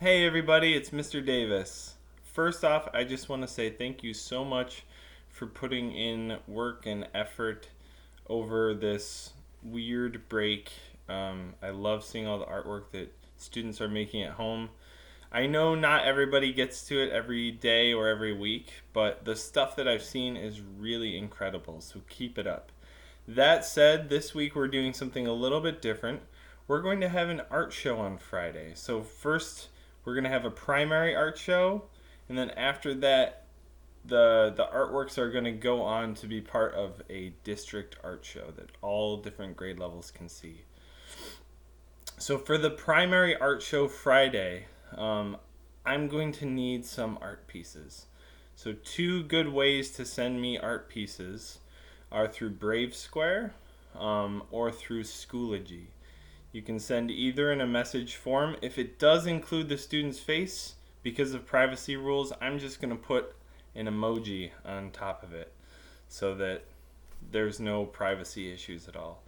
Hey everybody, it's Mr. Davis. First off, I just want to say thank you so much for putting in work and effort over this weird break. I love seeing all the artwork that students are making at home. I know not everybody gets to it every day or every week, but the stuff that I've seen is really incredible, so keep it up. That said, this week we're doing something a little bit different. We're going to have an art show on Friday. So, first, we're going to have a primary art show, and then after that, the artworks are going to go on to be part of a district art show that all different grade levels can see. So, for the primary art show Friday, I'm going to need some art pieces. So, two good ways to send me art pieces are through Brave Square or through Schoology. You can send either in a message form. If it does include the student's face, because of privacy rules, I'm just going to put an emoji on top of it so that there's no privacy issues at all.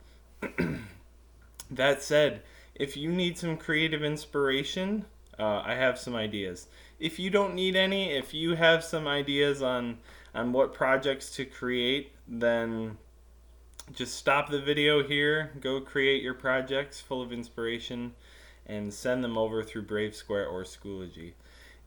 That said, if you need some creative inspiration, I have some ideas. If you don't need any, if you have some ideas on what projects to create, then just stop the video here, go create your projects full of inspiration, and send them over through Brave Square or Schoology.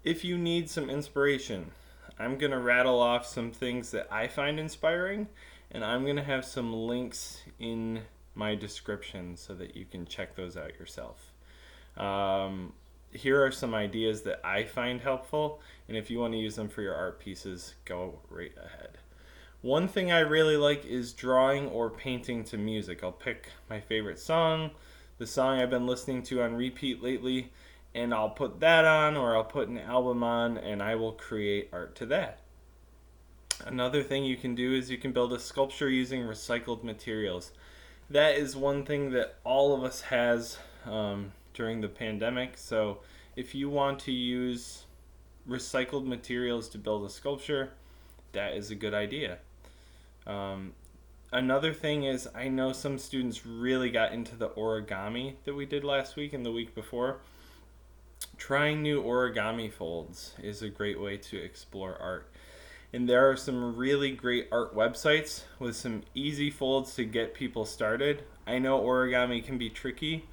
If you need some inspiration, I'm going to rattle off some things that I find inspiring, and I'm going to have some links in my description so that you can check those out yourself. Here are some ideas that I find helpful, and if you want to use them for your art pieces, go right ahead. One thing I really like is drawing or painting to music. I'll pick my favorite song, the song I've been listening to on repeat lately, and I'll put that on or I'll put an album on and I will create art to that. Another thing you can do is you can build a sculpture using recycled materials. That is one thing that all of us has during the pandemic. So if you want to use recycled materials to build a sculpture, that is a good idea. Another thing is, I know some students really got into the origami that we did last week and the week before. Trying new origami folds is a great way to explore art. And there are some really great art websites with some easy folds to get people started. I know origami can be tricky,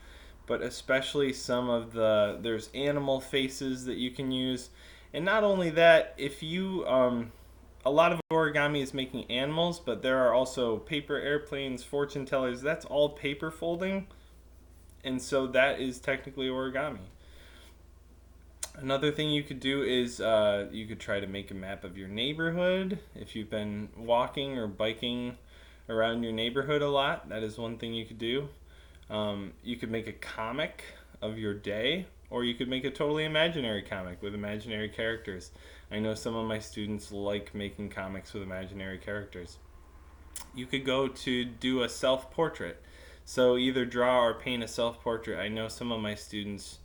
but especially there's animal faces that you can use. And not only that, if you a lot of origami is making animals, but there are also paper airplanes, fortune tellers. That's all paper folding, and so that is technically origami. Another thing you could do is you could try to make a map of your neighborhood. If you've been walking or biking around your neighborhood a lot, that is one thing you could do. You could make a comic of your day, or you could make a totally imaginary comic with imaginary characters. I know some of my students like making comics with imaginary characters. You could go to do a self-portrait. So either draw or paint a self-portrait. I know some of my students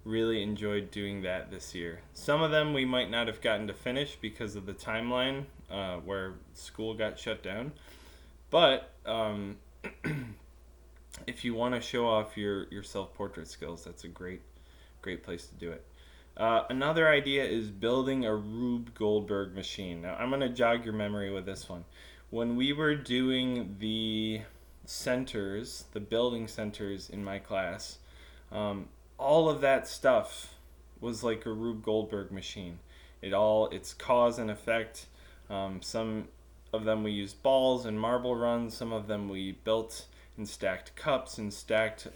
really enjoyed doing that this year. Some of them we might not have gotten to finish because of the timeline where school got shut down. But if you want to show off your self-portrait skills, that's a great place to do it. Another idea is building a Rube Goldberg machine. Now, I'm going to jog your memory with this one. When we were doing the centers, the building centers in my class, all of that stuff was like a Rube Goldberg machine. It's cause and effect. Some of them we used balls and marble runs. Some of them we built and stacked cups and stacked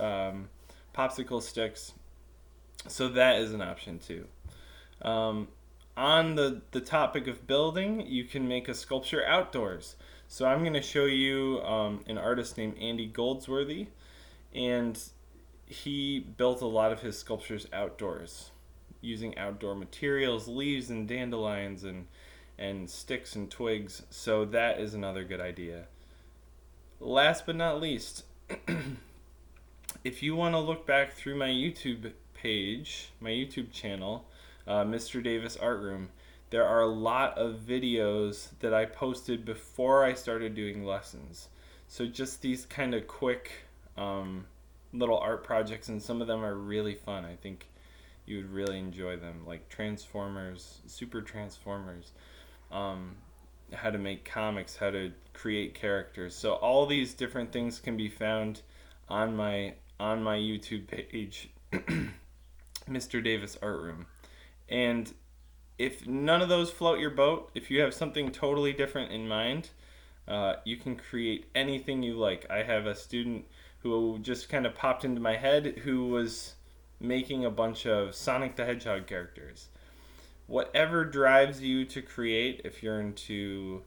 popsicle sticks. So that is an option too. On the topic of building, you can make a sculpture outdoors. So I'm going to show you an artist named Andy Goldsworthy, and he built a lot of his sculptures outdoors using outdoor materials, leaves and dandelions and sticks and twigs. So that is another good idea. Last but not least, if you want to look back through my YouTube page, my YouTube channel, Mr. Davis Art Room, there are a lot of videos that I posted before I started doing lessons. So just these kind of quick little art projects, and some of them are really fun. I think you would really enjoy them, like Transformers, Super Transformers, um, how to make comics, how to create characters. So all these different things can be found on my YouTube page, Mr. Davis Art Room. And if none of those float your boat, if you have something totally different in mind, you can create anything you like. I have a student who just kind of popped into my head who was making a bunch of Sonic the Hedgehog characters. Whatever drives you to create, if you're into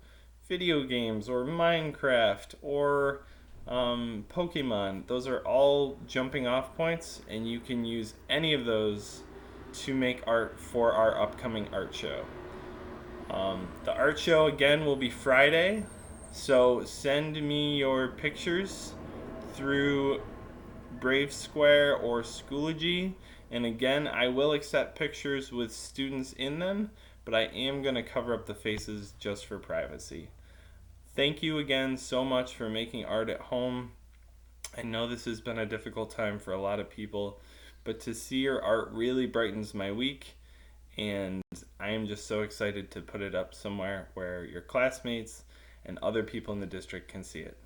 video games or Minecraft or Pokemon, those are all jumping off points, and you can use any of those to make art for our upcoming art show. The art show again will be Friday, so send me your pictures through Brave Square or Schoology. And again, I will accept pictures with students in them, but I am going to cover up the faces just for privacy. Thank you again so much for making art at home. I know this has been a difficult time for a lot of people, but to see your art really brightens my week, and I am just so excited to put it up somewhere where your classmates and other people in the district can see it.